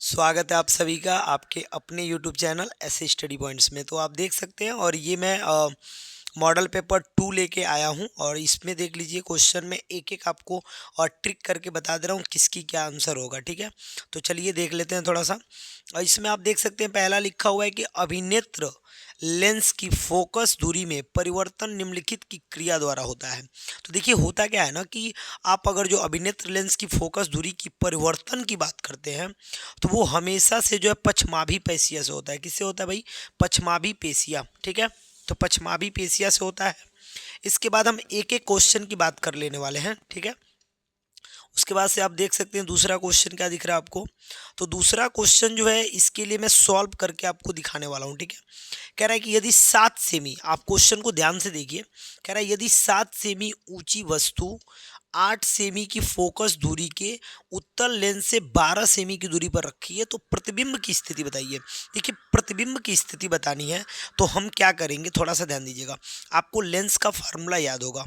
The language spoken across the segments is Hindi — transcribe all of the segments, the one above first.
स्वागत है आप सभी का आपके अपने यूट्यूब चैनल ऐसे स्टडी पॉइंट्स में। तो आप देख सकते हैं और ये मैं मॉडल पेपर 2 लेके आया हूँ और इसमें देख लीजिए क्वेश्चन में एक एक आपको और ट्रिक करके बता दे रहा हूँ किसकी क्या आंसर होगा। ठीक है, तो चलिए देख लेते हैं थोड़ा सा। और इसमें आप देख सकते हैं पहला लिखा हुआ है कि अभिनेत्र लेंस की फोकस दूरी में परिवर्तन निम्नलिखित की क्रिया द्वारा होता है। तो देखिए होता क्या है ना कि आप अगर जो अभिनेत्र लेंस की फोकस दूरी की परिवर्तन की बात करते हैं तो वो हमेशा से जो है पछमाभी पेशिया से होता है। किससे होता है भाई? पछमाभी पेशिया। ठीक है, तो पछमाभी पेशिया से होता है। इसके बाद हम एक एक क्वेश्चन की बात कर लेने वाले हैं। ठीक है, उसके बाद से आप देख सकते हैं दूसरा क्वेश्चन क्या दिख रहा है आपको। तो दूसरा क्वेश्चन जो है इसके लिए मैं सॉल्व करके आपको दिखाने वाला हूँ। ठीक है, कह रहा है कि यदि 7 सेमी, आप क्वेश्चन को ध्यान से देखिए, कह रहा है यदि 7 सेमी ऊंची वस्तु 8 सेमी की फोकस दूरी के उत्तल लेंस से 12 सेमी की दूरी पर रखी है तो प्रतिबिंब की स्थिति बताइए। देखिए प्रतिबिंब की स्थिति बतानी है तो हम क्या करेंगे, थोड़ा सा ध्यान दीजिएगा। आपको लेंस का फार्मूला याद होगा,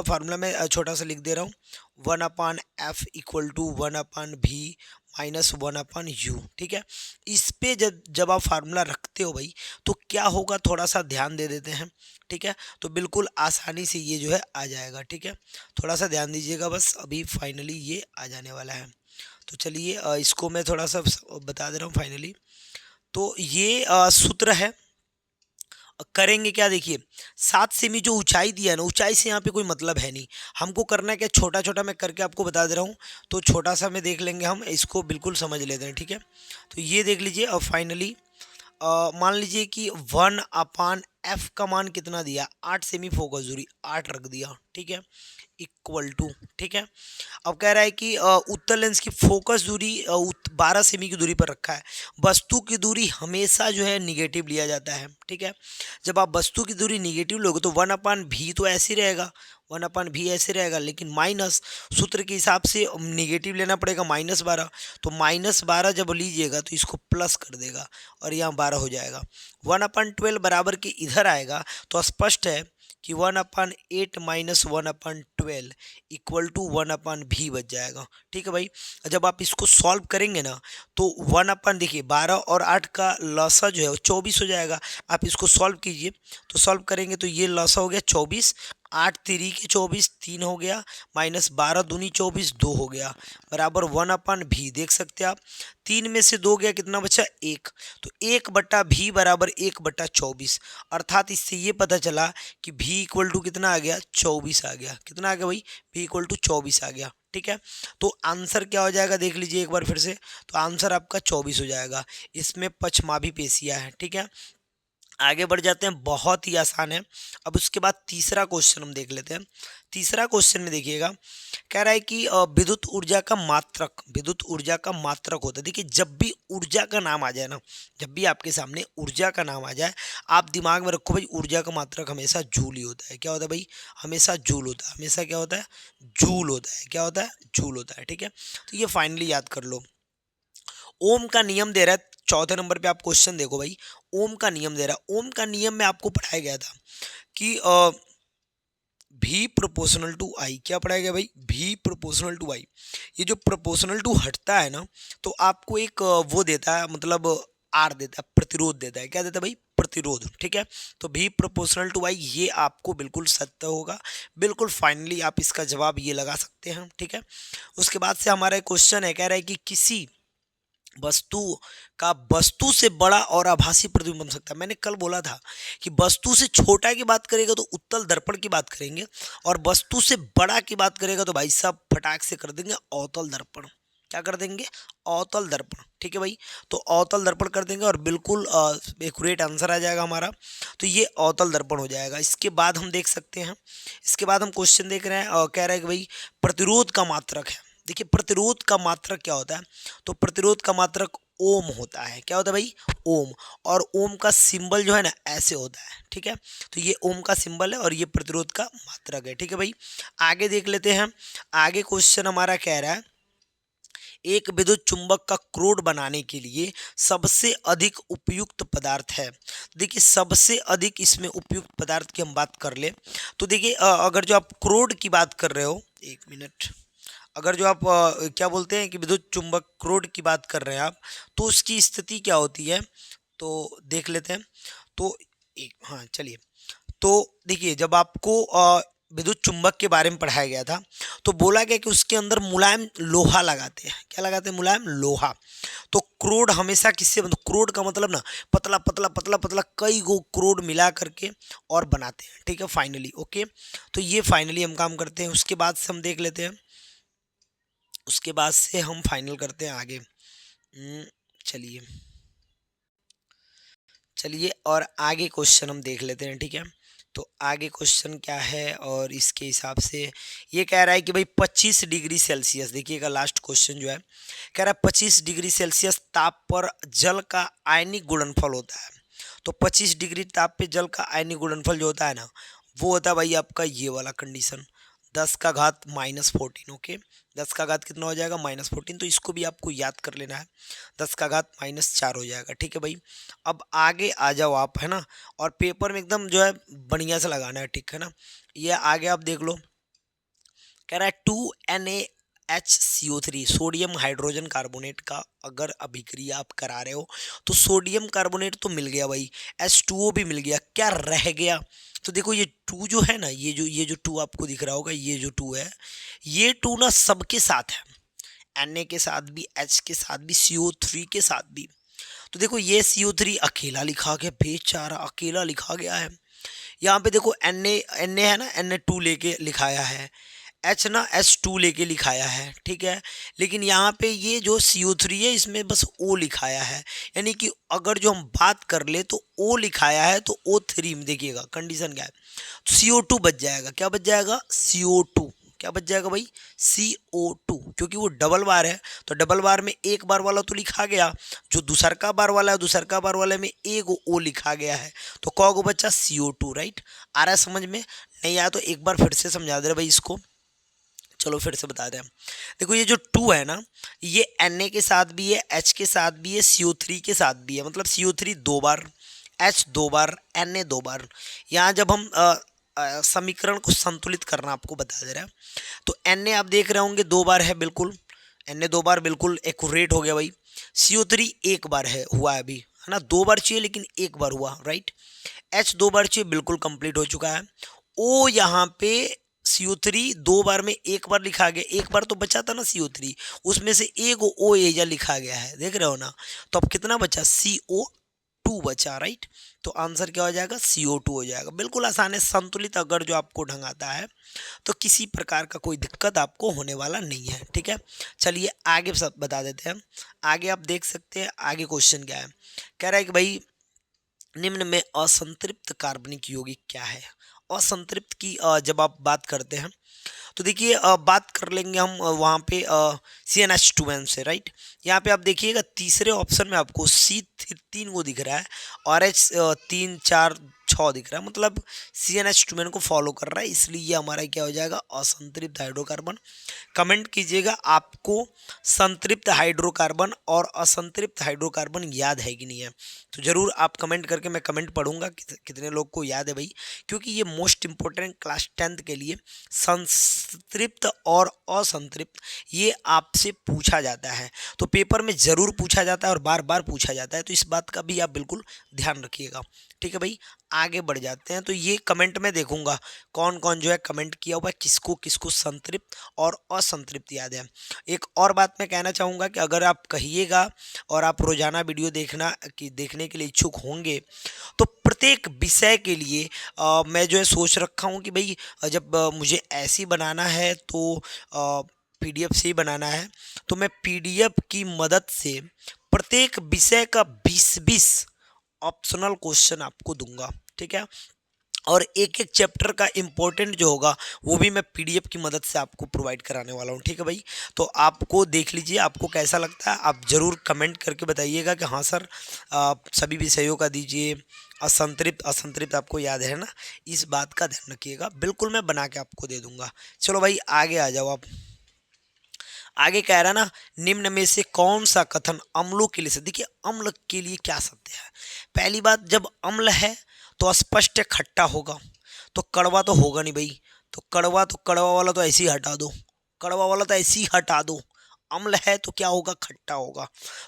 फार्मूला में छोटा सा लिख दे रहा हूँ, 1/f equal to 1/v minus 1/u। ठीक है, इस पे जब जब आप फार्मूला रखते हो भाई तो क्या होगा, थोड़ा सा ध्यान दे देते हैं। ठीक है, तो बिल्कुल आसानी से ये जो है आ जाएगा। ठीक है, थोड़ा सा ध्यान दीजिएगा, बस अभी फाइनली ये आ जाने वाला है। तो चलिए इसको मैं थोड़ा सा बता दे रहा हूँ फाइनली। तो ये सूत्र है। करेंगे क्या, देखिए 7 सेमी जो ऊंचाई दिया है ना, ऊंचाई से यहाँ पे कोई मतलब है नहीं, हमको करना है क्या, छोटा छोटा मैं करके आपको बता दे रहा हूँ। तो छोटा सा में देख लेंगे हम, इसको बिल्कुल समझ लेते हैं। ठीक है, तो ये देख लीजिए और फाइनली मान लीजिए कि 1/f का मान कितना दिया, 8 सेमी फोकस दूरी 8 रख दिया। ठीक है, इक्वल टू, ठीक है, अब कह रहा है कि उत्तल लेंस की फोकस दूरी 12 सेमी की दूरी पर रखा है। वस्तु की दूरी हमेशा जो है निगेटिव लिया जाता है। ठीक है, जब आप वस्तु की दूरी निगेटिव लोगे तो 1/v तो ऐसे ही रहेगा, 1/v ऐसे रहेगा, लेकिन माइनस सूत्र के हिसाब से निगेटिव लेना पड़ेगा -12। तो -12 जब लीजिएगा तो इसको प्लस कर देगा और यहाँ 12 हो जाएगा। 1/12 बराबर के इधर आएगा तो स्पष्ट है कि 1/8 माइनस 1/12 इक्वल टू 1/v बच जाएगा। ठीक है भाई, जब आप इसको सॉल्व करेंगे ना तो 1/देखिए 12 और 8 का लसा जो है वो 24 हो जाएगा। आप इसको सॉल्व कीजिए, तो सॉल्व करेंगे तो ये लसा हो गया 24, 8 3 के 24 3 हो गया, माइनस 12 दूनी 24 2 हो गया, बराबर 1/v। देख सकते हैं आप, 3 में से 2 गया, कितना बचा 1, तो 1/v बराबर 1/24। अर्थात इससे ये पता चला कि v इक्वल टू कितना आ गया, 24 आ गया। कितना आ गया भाई, v इक्वल टू 24 आ गया। ठीक है, तो आंसर क्या हो जाएगा देख लीजिए एक बार फिर से, तो आंसर आपका 24 हो जाएगा। इसमें पछमाभी पेशिया है। ठीक है, आगे बढ़ जाते हैं, बहुत ही आसान है। अब उसके बाद तीसरा क्वेश्चन हम देख लेते हैं। तीसरा क्वेश्चन में देखिएगा, कह रहा है कि विद्युत ऊर्जा का मात्रक होता है। देखिए जब भी ऊर्जा का नाम आ जाए ना, जब भी आपके सामने ऊर्जा का नाम आ जाए, आप दिमाग में रखो भाई ऊर्जा का मात्रक हमेशा जूल ही होता है। क्या होता है भाई, हमेशा जूल होता है, हमेशा क्या होता है, जूल होता है। क्या होता है, जूल होता है। ठीक है, तो ये फाइनली याद कर लो। ओम का नियम दे रहा है, चौथे नंबर पे आप क्वेश्चन देखो भाई, ओम का नियम दे रहा है। ओम का नियम में आपको पढ़ाया गया था कि भी प्रोपोर्शनल टू आई, क्या पढ़ाया गया भाई, भी प्रोपोर्शनल टू आई। ये जो प्रोपोर्शनल टू हटता है ना तो आपको एक वो देता है, मतलब आर देता है, प्रतिरोध देता है। क्या देता है भाई, प्रतिरोध। ठीक है, तो भी प्रोपोर्शनल टू आई ये आपको बिल्कुल सत्य होगा, बिल्कुल फाइनली आप इसका जवाब ये लगा सकते हैं। ठीक है, उसके बाद से हमारा क्वेश्चन है, कह रहा है कि किसी वस्तु का वस्तु से बड़ा और आभासी प्रतिबिंब बन सकता है। मैंने कल बोला था कि वस्तु से छोटा की बात करेगा तो उत्तल दर्पण की बात करेंगे, और वस्तु से बड़ा की बात करेगा तो भाई साहब फटाक से कर देंगे अवतल दर्पण। क्या कर देंगे, अवतल दर्पण। ठीक है भाई, तो अवतल दर्पण कर देंगे और बिल्कुल एक्यूरेट आंसर आ जाएगा हमारा। तो ये अवतल दर्पण हो जाएगा। इसके बाद हम देख सकते हैं, इसके बाद हम क्वेश्चन देख रहे हैं और कह रहा है कि भाई प्रतिरोध का मात्रक है। देखिए प्रतिरोध का मात्रक क्या होता है, तो प्रतिरोध का मात्रक ओम होता है। क्या होता है भाई, ओम, और ओम का सिंबल जो है ना ऐसे होता है। ठीक है, तो ये ओम का सिंबल है और ये प्रतिरोध का मात्रक है। ठीक है भाई, आगे देख लेते हैं। आगे क्वेश्चन हमारा कह रहा है, एक विद्युत चुंबक का क्रोड बनाने के लिए सबसे अधिक उपयुक्त पदार्थ है। देखिए सबसे अधिक इसमें उपयुक्त पदार्थ की हम बात कर ले तो देखिए अगर जो आप क्रोड की बात कर रहे हो, एक मिनट, अगर जो आप क्या बोलते हैं कि विद्युत चुंबक क्रोड की बात कर रहे हैं आप, तो उसकी स्थिति क्या होती है, तो देख लेते हैं। तो एक, हाँ चलिए, तो देखिए जब आपको विद्युत चुंबक के बारे में पढ़ाया गया था, तो बोला गया कि उसके अंदर मुलायम लोहा लगाते हैं। क्या लगाते हैं? मुलायम लोहा। तो क्रोड हमेशा किससे बनता? क्रोड का मतलब ना पतला पतला पतला पतला कई गो क्रोड मिला करके और बनाते हैं, ठीक है, फाइनली। ओके, तो ये फाइनली हम काम करते हैं। उसके बाद से हम देख लेते हैं, उसके बाद से हम फाइनल करते हैं आगे। चलिए चलिए और आगे क्वेश्चन हम देख लेते हैं, ठीक है। तो आगे क्वेश्चन क्या है, और इसके हिसाब से ये कह रहा है कि भाई 25 डिग्री सेल्सियस, देखिएगा लास्ट क्वेश्चन जो है, कह रहा है 25 डिग्री सेल्सियस ताप पर जल का आयनिक गुणनफल होता है। तो 25 डिग्री ताप पे जल का आयनिक गुणनफल जो होता है ना, वो होता है भाई आपका ये वाला कंडीशन, 10⁻⁻14। ओके, 10 का घात कितना हो जाएगा? -14। तो इसको भी आपको याद कर लेना है, 10⁻⁻4 हो जाएगा, ठीक है भाई। अब आगे आ जाओ आप, है ना, और पेपर में एकदम जो है बढ़िया से लगाना है, ठीक है ना। ये आगे आप देख लो, कह रहा है 2NaHCO3 सोडियम हाइड्रोजन कार्बोनेट का अगर अभिक्रिया आप करा रहे हो, तो सोडियम कार्बोनेट तो मिल गया भाई, H2O भी मिल गया, क्या रह गया? तो देखो ये 2 जो है ना, ये जो 2 आपको दिख रहा होगा, ये जो 2 है, ये 2 ना सबके साथ है, Na के साथ भी, H के साथ भी, CO3 के साथ भी। तो देखो ये CO3 अकेला लिखा गया, बेचारा अकेला लिखा गया है। यहाँ पे देखो Na है ना, Na2 लेके लिखाया है, H ना H2 लेके लिखाया है, ठीक है। लेकिन यहाँ पे ये जो CO3 है, इसमें बस O लिखाया है, यानी कि अगर जो हम बात कर ले तो O लिखाया है, तो O3 में देखिएगा कंडीशन क्या है, तो CO2 बच जाएगा। क्या बच जाएगा? CO2। क्या बच जाएगा भाई? CO2, क्योंकि वो डबल बार है, तो डबल बार में एक बार वाला तो लिखा गया, जो दूसरका बार वाला है, दूसरका बार वाले में एक O लिखा गया है, तो कौगो बच्चा? CO2, right. आ रहा है समझ में? नहीं आया तो एक बार फिर से समझा दे रहे भाई इसको, चलो फिर से बता दें हम। देखो ये जो 2 है ना, ये Na के साथ भी है, H के साथ भी है, CO3 के साथ भी है, मतलब CO3 2 बार, H 2 बार, Na 2 बार। यहाँ जब हम समीकरण को संतुलित करना आपको बता दे रहा है, तो Na आप देख रहे होंगे 2 बार है, बिल्कुल Na 2 बार, बिल्कुल एक्यूरेट हो गया भाई। CO3 एक बार है, हुआ है अभी, है ना, 2 बार चाहिए लेकिन एक बार हुआ, राइट। H 2 बार चाहिए, बिल्कुल कंप्लीट हो चुका है। O यहाँ पे CO3 2 बार में एक बार लिखा गया, एक बार तो बचा था ना CO3, उसमें से एक O एजा लिखा गया है, देख रहे हो ना। तो अब कितना बचा? CO2 बचा, राइट। तो आंसर क्या हो जाएगा? CO2 हो जाएगा। बिल्कुल आसान है, संतुलित अगर जो आपको ढंग आता है तो किसी प्रकार का कोई दिक्कत आपको होने वाला नहीं है, ठीक है। चलिए आगे सब बता देते हैं। आगे आप देख सकते हैं, आगे क्वेश्चन क्या है, कह रहा है कि भाई निम्न में असंतृप्त कार्बनिक यौगिक क्या है? असंतृप्त की जब आप बात करते हैं, तो देखिए बात कर लेंगे हम वहाँ पे CnH2n से, राइट। यहाँ पे आप देखिएगा तीसरे ऑप्शन में आपको C3 को दिख रहा है, और H 3 4 6 दिख रहा है, मतलब CnH2n को फॉलो कर रहा है, इसलिए ये हमारा क्या हो जाएगा? असंतृप्त हाइड्रोकार्बन। कमेंट कीजिएगा आपको संतृप्त हाइड्रोकार्बन और असंतृप्त हाइड्रोकार्बन याद है कि नहीं है, तो ज़रूर आप कमेंट करके, मैं कमेंट पढ़ूंगा कितने लोग को याद है भाई, क्योंकि ये मोस्ट इंपॉर्टेंट क्लास 10th के लिए संतृप्त और असंतृप्त ये आपसे पूछा जाता है, तो पेपर में ज़रूर पूछा जाता है और बार बार पूछा जाता है, तो इस बात का भी आप बिल्कुल ध्यान रखिएगा, ठीक है भाई। आगे बढ़ जाते हैं, तो ये कमेंट में देखूंगा कौन कौन जो है कमेंट किया हुआ है, किसको किसको संतृप्त और असंतृप्त याद है। एक और बात मैं कहना चाहूँगा कि अगर आप कहिएगा और आप रोजाना वीडियो देखने के लिए इच्छुक होंगे, तो प्रत्येक विषय के लिए मैं जो है सोच रखा हूँ कि भाई जब मुझे ऐसे बनाना है तो PDF से ही बनाना है, तो मैं PDF की मदद से प्रत्येक विषय का 20-20 ऑप्शनल क्वेश्चन आपको दूंगा, ठीक है। और एक एक चैप्टर का इम्पोर्टेंट जो होगा वो भी मैं PDF की मदद से आपको प्रोवाइड कराने वाला हूँ, ठीक है भाई। तो आपको देख लीजिए, आपको कैसा लगता है, आप ज़रूर कमेंट करके बताइएगा कि हाँ सर सभी विषयों का दीजिए, असंतृप्त असंतृप्त आपको याद है ना, इस बात का ध्यान रखिएगा, बिल्कुल मैं बना के आपको दे दूंगा। चलो भाई आगे आ जाओ आप। आगे कह रहा ना, निम्न में से कौन सा कथन अम्लों के लिए? देखिए अम्ल के लिए क्या सत्य है? पहली बात, जब अम्ल है तो स्पष्ट खट्टा होगा, तो कड़वा तो होगा नहीं भाई, तो कड़वा वाला तो ऐसे ही हटा दो, कड़वा वाला तो ऐसे ही हटा दो, अम्ल है तो क्या होगा, खट्टा होगा।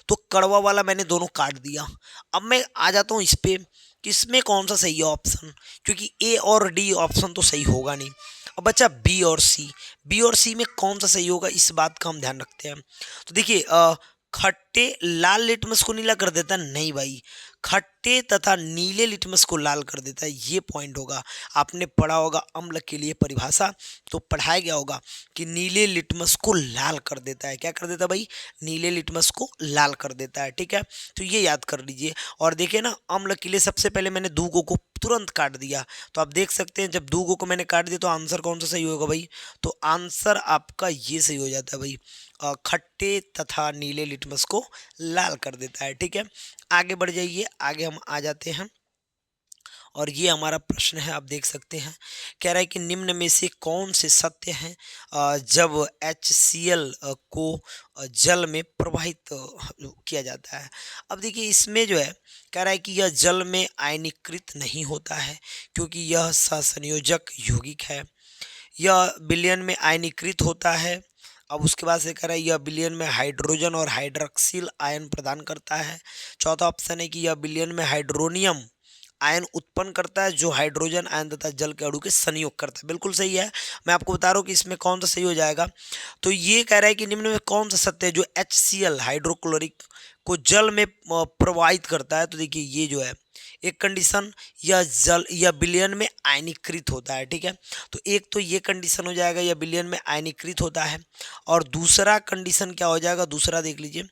तो कड़वा वाला मैंने दोनों काट दिया। अब मैं आ जाता हूँ इस पे कि इसमें कौन सा सही है ऑप्शन, क्योंकि ए और डी ऑप्शन तो सही होगा नहीं। अब बच्चा बी और सी, बी और सी में कौन सा सही होगा, इस बात का हम ध्यान रखते हैं। तो देखिए खट्टे लाल लिटमस को नीला कर देता है, नहीं भाई, खट्टे तथा नीले लिटमस को लाल कर देता है, ये पॉइंट होगा। आपने पढ़ा होगा अम्ल के लिए परिभाषा, तो पढ़ाया गया होगा कि नीले लिटमस को लाल कर देता है। क्या कर देता है भाई, नीले लिटमस को लाल कर देता है, ठीक है। तो ये याद कर लीजिए। और देखिए ना, अम्ल के लिए सबसे पहले मैंने दूगों को तुरंत काट दिया, तो आप देख सकते हैं जब दूगों को मैंने काट दिया तो आंसर कौन सा सही होगा भाई, तो आंसर आपका ये सही हो जाता है भाई, खट्टे तथा नीले लिटमस को लाल कर देता है, ठीक है। आगे बढ़ जाइए, आगे हम आ जाते हैं और ये हमारा प्रश्न है, आप देख सकते हैं। कह रहा है कि निम्न में से कौन से सत्य हैं जब HCl को जल में प्रवाहित किया जाता है। अब देखिए इसमें जो है, कह रहा है कि यह जल में आयनीकृत नहीं होता है क्योंकि यह सहसंयोजक यौगिक है। यह विलयन में आयनीकृत होता है। अब उसके बाद से कह रहा है यह विलयन में हाइड्रोजन और हाइड्रॉक्सिल आयन प्रदान करता है। चौथा ऑप्शन है कि यह विलयन में हाइड्रोनियम आयन उत्पन्न करता है जो हाइड्रोजन आयन तथा जल के अणु के संयोग करता है। बिल्कुल सही है, मैं आपको बता रहा हूँ कि इसमें कौन सा सही हो जाएगा। तो ये कह रहा है कि निम्न में कौन सा सत्य है जो HCl हाइड्रोक्लोरिक को जल में प्रवाहित करता है। तो देखिए ये जो है एक कंडीशन, यह जल या विलयन में आयनीकृत होता है, ठीक है। तो एक तो ये कंडीशन हो जाएगा, यह विलयन में आयनीकृत होता है। और दूसरा कंडीशन क्या हो जाएगा, दूसरा देख लीजिए,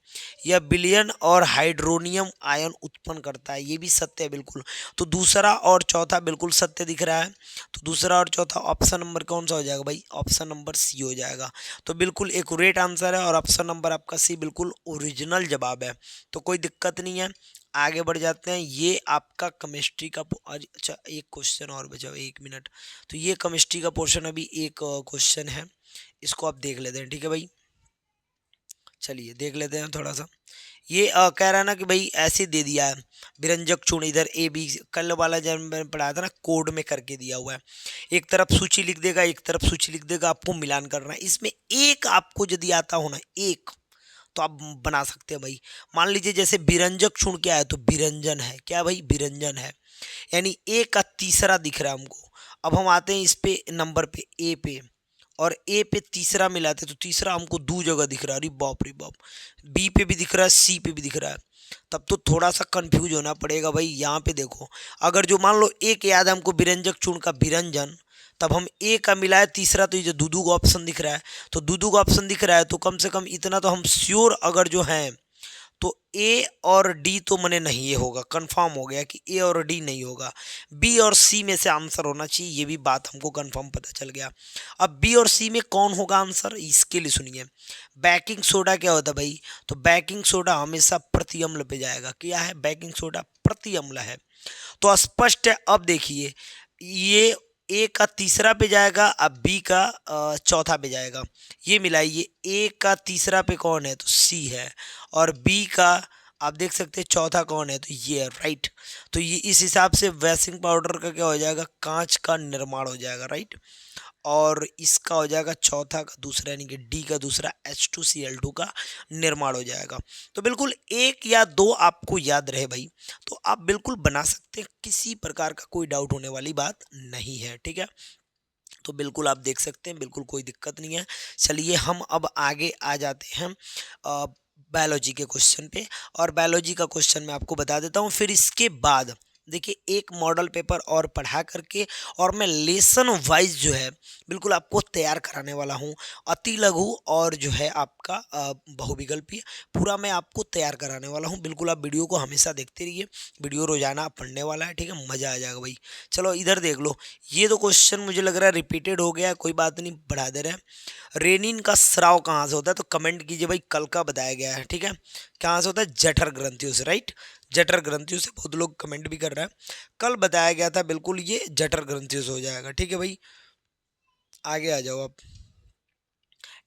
यह विलयन और हाइड्रोनियम आयन उत्पन्न करता है, ये भी सत्य है बिल्कुल। तो दूसरा और चौथा बिल्कुल सत्य दिख रहा है। तो दूसरा और चौथा ऑप्शन नंबर कौन सा हो जाएगा भाई, ऑप्शन नंबर सी हो जाएगा। तो बिल्कुल एक्यूरेट आंसर है और ऑप्शन नंबर आपका सी बिल्कुल ओरिजिनल जवाब है। तो कोई दिक्कत नहीं है, आगे बढ़ जाते हैं। ये आपका केमिस्ट्री का अच्छा एक क्वेश्चन और बचा, 1 मिनट। तो ये केमिस्ट्री का पोर्शन अभी एक क्वेश्चन है, इसको आप देख लेते हैं, ठीक है भाई। चलिए देख लेते हैं थोड़ा सा। ये कह रहा है ना कि भाई ऐसे दे दिया है विरंजक चूर्ण, इधर AB कल वाला जब मैंने पढ़ाया था ना, कोड में करके दिया हुआ है। एक तरफ सूची लिख देगा, एक तरफ सूची लिख देगा, आपको मिलान करना है। इसमें एक आपको यदि आता हो ना, एक, तो आप बना सकते हैं भाई। मान लीजिए जैसे विरंजक चूर्ण क्या है, तो विरंजन है, क्या भाई, विरंजन है, यानी ए का तीसरा दिख रहा है हमको। अब हम आते हैं इस पे नंबर पे, ए पे, और ए पे तीसरा मिलाते तो तीसरा हमको दो जगह दिख रहा है, अरे बाप रे बाप। बी पे भी दिख रहा है, सी पे भी दिख रहा है, तब तो थोड़ा सा कंफ्यूज होना पड़ेगा भाई। यहाँ पे देखो, अगर जो मान लो एक याद है हमको विरंजक चूर्ण का विरंजन, तब हम ए का मिलाए तीसरा, तो ये जो दूधू का ऑप्शन दिख रहा है, तो दूधू का ऑप्शन दिख रहा है, तो कम से कम इतना तो हम श्योर अगर जो है, तो ए और डी तो मने नहीं, ये होगा, कंफर्म हो गया कि ए और डी नहीं होगा, बी और सी में से आंसर होना चाहिए, ये भी बात हमको कंफर्म पता चल गया। अब बी और सी में कौन होगा आंसर, इसके लिए सुनिए। बेकिंग सोडा क्या होता है भाई, तो बेकिंग सोडा हमेशा प्रति अम्ल पे जाएगा। क्या है, बेकिंग सोडा प्रति अम्ल है, तो स्पष्ट है। अब देखिए ये ए का तीसरा पे जाएगा, अब बी का चौथा पे जाएगा। ये मिलाइए, ए का तीसरा पे कौन है, तो सी है, और बी का आप देख सकते हैं चौथा कौन है, तो ये है, राइट। तो ये इस हिसाब से वैसिंग पाउडर का क्या हो जाएगा, कांच का निर्माण हो जाएगा, राइट। और इसका हो जाएगा चौथा का दूसरा, यानी कि डी का दूसरा H2Cl2 का निर्माण हो जाएगा। तो बिल्कुल एक या दो आपको याद रहे भाई, तो आप बिल्कुल बना सकते हैं, किसी प्रकार का कोई डाउट होने वाली बात नहीं है, ठीक है। तो बिल्कुल आप देख सकते हैं, बिल्कुल कोई दिक्कत नहीं है। चलिए हम अब आगे आ जाते हैं बायोलॉजी के क्वेश्चन पे, और बायोलॉजी का क्वेश्चन मैं आपको बता देता हूँ। फिर इसके बाद देखिए एक मॉडल पेपर और पढ़ा करके, और मैं लेसन वाइज जो है बिल्कुल आपको तैयार कराने वाला हूँ। अति लघु और जो है आपका बहुविकल्पीय, पूरा मैं आपको तैयार कराने वाला हूँ। बिल्कुल आप वीडियो को हमेशा देखते रहिए, वीडियो रोजाना पढ़ने वाला है, ठीक है, मज़ा आ जाएगा भाई। चलो इधर देख लो, ये तो क्वेश्चन मुझे लग रहा है रिपीटेड हो गया, कोई बात नहीं, बढ़ा दे रहे हैं। रेनिन का स्राव कहाँ से होता है, तो कमेंट कीजिए भाई, कल का बताया गया है, ठीक है। कहाँ से होता है, जठर ग्रंथियों से, राइट, जठर ग्रंथियों से। बहुत लोग कमेंट भी कर रहे हैं, कल बताया गया था, बिल्कुल ये जठर ग्रंथियों से हो जाएगा, ठीक है भाई। आगे आ जाओ आप।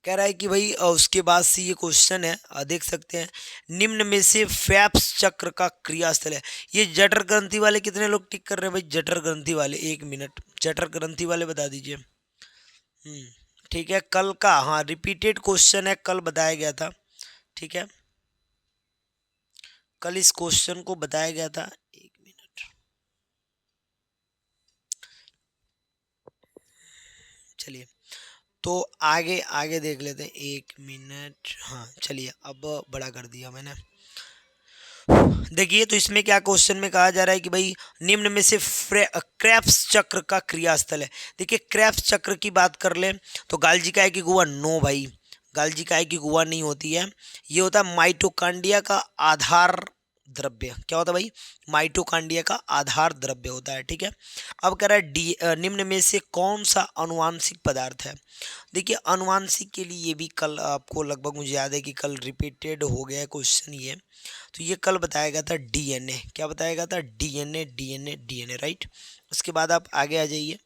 कह रहा है कि भाई उसके बाद से ये क्वेश्चन है, देख सकते हैं, निम्न में से फैप्स चक्र का क्रियास्थल है। ये जठर ग्रंथि वाले कितने लोग टिक कर रहे हैं भाई, जठर ग्रंथि वाले, 1 मिनट, जठर ग्रंथि वाले बता दीजिए। ठीक है, कल का, हाँ रिपीटेड क्वेश्चन है, कल बताया गया था। ठीक है, कल इस क्वेश्चन को बताया गया था। एक मिनट, चलिए तो आगे आगे देख लेते हैं। एक मिनट, हाँ चलिए अब बड़ा कर दिया मैंने। देखिए तो इसमें क्या क्वेश्चन में कहा जा रहा है कि भाई निम्न में से क्रेब्स चक्र का क्रियास्थल है। देखिए क्रेब्स चक्र की बात कर ले तो गाल्जी काय की गुहा, नो भाई, गाल्जी काय की गुहा नहीं होती है। ये होता है माइटोकांड्रिया का आधार द्रव्य। क्या होता है भाई? माइटोकांड्रिया का आधार द्रव्य होता है। ठीक है, अब कह रहा है निम्न में से कौन सा अनुवांशिक पदार्थ है। देखिए अनुवांशिक के लिए ये भी कल आपको लगभग मुझे याद है कि कल रिपीटेड हो गया है क्वेश्चन ये। तो ये कल बताया गया था डीएनए। क्या बताया गया था? DNA DNA DNA, right. उसके बाद आप आगे आ जाइए।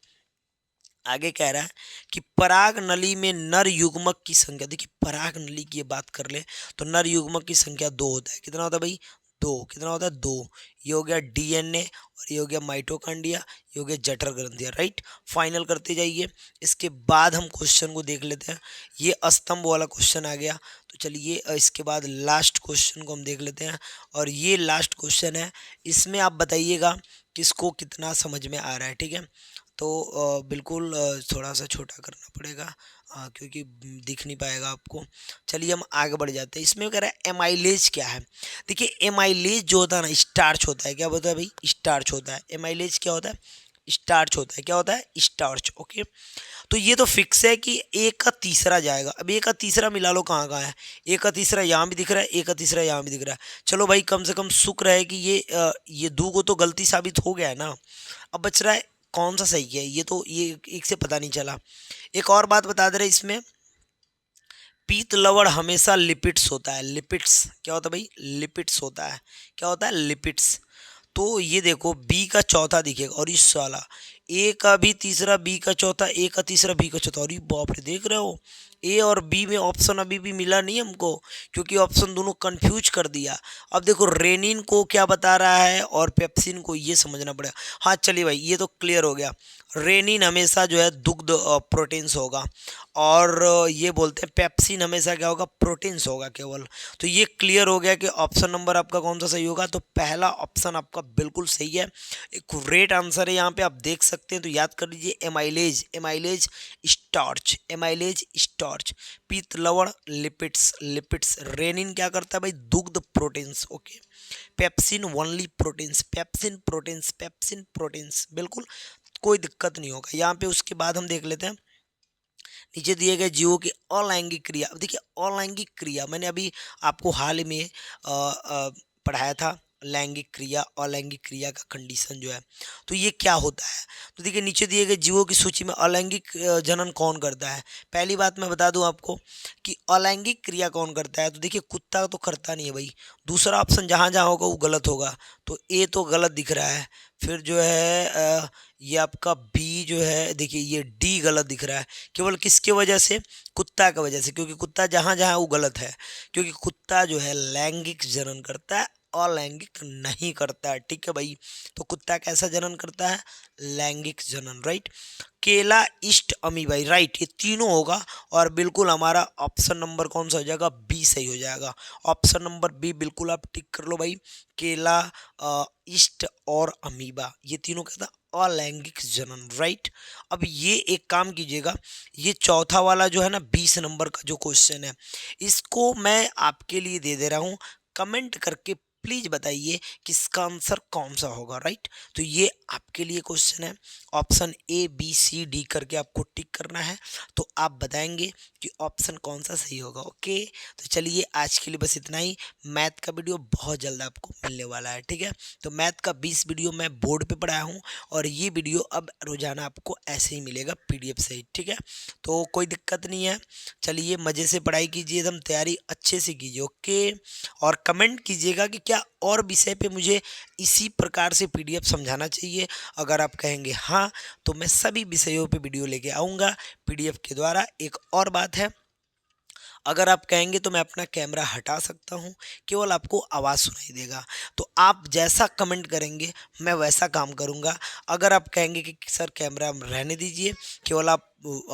आगे कह रहा है कि पराग नली में नर युग्मक की संख्या। देखिए पराग नली की ये बात कर ले तो नर युग्मक की संख्या 2 होता है। कितना होता है भाई? 2। कितना होता है? 2। ये हो गया डीएनए और ये हो गया माइटोकांड्रिया, ये हो गया जठर ग्रंथियां, राइट। फाइनल करते जाइए। इसके बाद हम क्वेश्चन को देख लेते हैं। ये स्तंभ वाला क्वेश्चन आ गया। तो चलिए इसके बाद लास्ट क्वेश्चन को हम देख लेते हैं। और ये लास्ट क्वेश्चन है, इसमें आप बताइएगा किसको कितना समझ में आ रहा है। ठीक है, तो बिल्कुल थोड़ा सा छोटा करना पड़ेगा क्योंकि दिख नहीं पाएगा आपको। चलिए हम आगे बढ़ जाते हैं। इसमें कह रहा है एमाइलेज क्या है। देखिए एमाइलेज जो होता है ना, स्टार्च होता है। क्या होता है भाई? स्टार्च होता है। एमाइलेज क्या होता है? स्टार्च होता है। क्या होता है? स्टार्च। ओके, तो ये तो फिक्स है कि एक का तीसरा जाएगा। अब एक का तीसरा मिला लो, कहाँ कहाँ है? एक का तीसरा यहाँ भी दिख रहा है, एक का तीसरा यहाँ भी दिख रहा है। चलो भाई कम से कम शुक्र है कि ये दो को तो गलती साबित हो गया है ना। अब बच रहा है कौन सा सही है। ये तो ये एक से पता नहीं चला। एक और बात बता दे रहे इसमें, पीत लवण हमेशा लिपिड्स होता है। लिपिड्स क्या होता है भाई? लिपिड्स होता है। क्या होता है? लिपिड्स। तो ये देखो बी का चौथा दिखेगा और इस वाला ए का भी तीसरा, बी का चौथा, ए का तीसरा, बी का चौथा। और ये बाप रे, देख रहे हो ए और बी में ऑप्शन अभी भी मिला नहीं हमको, क्योंकि ऑप्शन दोनों कंफ्यूज कर दिया। अब देखो रेनिन को क्या बता रहा है और पेप्सिन को, ये समझना पड़ेगा। हाँ चलिए भाई ये तो क्लियर हो गया। रेनिन हमेशा जो है दुग्ध प्रोटीन्स होगा और ये बोलते हैं पेप्सिन हमेशा क्या होगा? प्रोटीन्स होगा केवल। तो ये क्लियर हो गया कि ऑप्शन नंबर आपका कौन सा सही होगा। तो पहला ऑप्शन आपका बिल्कुल सही है, एक ग्रेट आंसर है। यहाँ पे आप देख सकते हैं, तो याद कर लीजिए amylase, amylase starch, amylase starch, पीत लवण लिपिड्स, लिपिड्स। रेनिन क्या करता है भाई? दुग्ध proteins. Okay, pepsin only proteins, pepsin proteins, pepsin proteins, बिल्कुल कोई दिक्कत नहीं होगा यहाँ पे। उसके बाद हम देख लेते हैं नीचे दिए गए जीवों की अलैंगिक क्रिया। अब देखिए अलैंगिक क्रिया मैंने अभी आपको हाल ही में पढ़ाया था, लैंगिक क्रिया, अलैंगिक क्रिया का कंडीशन जो है। तो ये क्या होता है? तो देखिए नीचे दिए गए जीवों की सूची में अलैंगिक जनन कौन करता है। पहली बात मैं बता दूं आपको कि अलैंगिक क्रिया कौन करता है। तो देखिए कुत्ता तो करता नहीं है भाई। दूसरा ऑप्शन जहाँ जहाँ होगा वो गलत होगा। तो ए तो गलत दिख रहा है। फिर जो है ये आपका बी जो है, देखिए ये डी गलत दिख रहा है। केवल किसके वजह से? कुत्ता की वजह से, क्योंकि कुत्ता जहाँ जहाँ वो गलत है, क्योंकि कुत्ता जो है लैंगिक जनन करता है, अलैंगिक नहीं करता है। ठीक है भाई, तो कुत्ता कैसा जनन करता है? लैंगिक जनन, राइट। केला, ईस्ट, अमीबाई, राइट, ये तीनों होगा। और बिल्कुल हमारा ऑप्शन नंबर कौन सा हो जाएगा? बी सही हो जाएगा। ऑप्शन नंबर बी बिल्कुल आप टिक कर लो भाई। केला, ईस्ट और अमीबा, ये तीनों क्या था? अलैंगिक जनन, राइट। अब ये एक काम कीजिएगा, ये चौथा वाला जो है ना 20 नंबर का जो क्वेश्चन है, इसको मैं आपके लिए दे दे रहा हूँ। कमेंट करके प्लीज बताइए कि इसका आंसर कौन सा होगा, राइट। तो ये आपके लिए क्वेश्चन है। Option A B C D करके आपको टिक करना है, तो आप बताएंगे कि ऑप्शन कौन सा सही होगा। ओके, तो चलिए आज के लिए बस इतना ही। मैथ का वीडियो बहुत जल्द आपको मिलने वाला है। ठीक है, तो मैथ का 20 वीडियो मैं बोर्ड पे पढ़ाया हूँ और ये वीडियो अब रोजाना आपको ऐसे ही मिलेगा PDF से। ठीक है, तो कोई दिक्कत नहीं है। चलिए मज़े से पढ़ाई कीजिए, एकदम तैयारी अच्छे से कीजिए। ओके, और कमेंट कीजिएगा कि क्या और विषय पे मुझे इसी प्रकार से PDF समझाना चाहिए। अगर आप कहेंगे हाँ, तो मैं सभी विषयों पे वीडियो लेके आऊँगा PDF के द्वारा। एक और बात है, अगर आप कहेंगे तो मैं अपना कैमरा हटा सकता हूँ, केवल आपको आवाज़ सुनाई देगा। तो आप जैसा कमेंट करेंगे मैं वैसा काम करूँगा। अगर आप कहेंगे कि सर कैमरा रहने दीजिए, केवल आप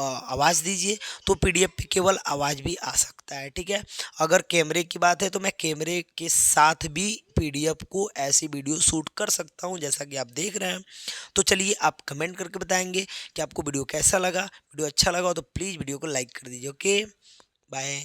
आवाज़ दीजिए, तो पीडीएफ पे केवल आवाज़ भी आ सकता है, ठीक है। अगर कैमरे की बात है तो मैं कैमरे के साथ भी पीडीएफ को ऐसी वीडियो शूट कर सकता हूँ जैसा कि आप देख रहे हैं। तो चलिए आप कमेंट करके बताएंगे कि आपको वीडियो कैसा लगा। वीडियो अच्छा लगा हो तो प्लीज़ वीडियो को लाइक कर दीजिए। Okay, bye.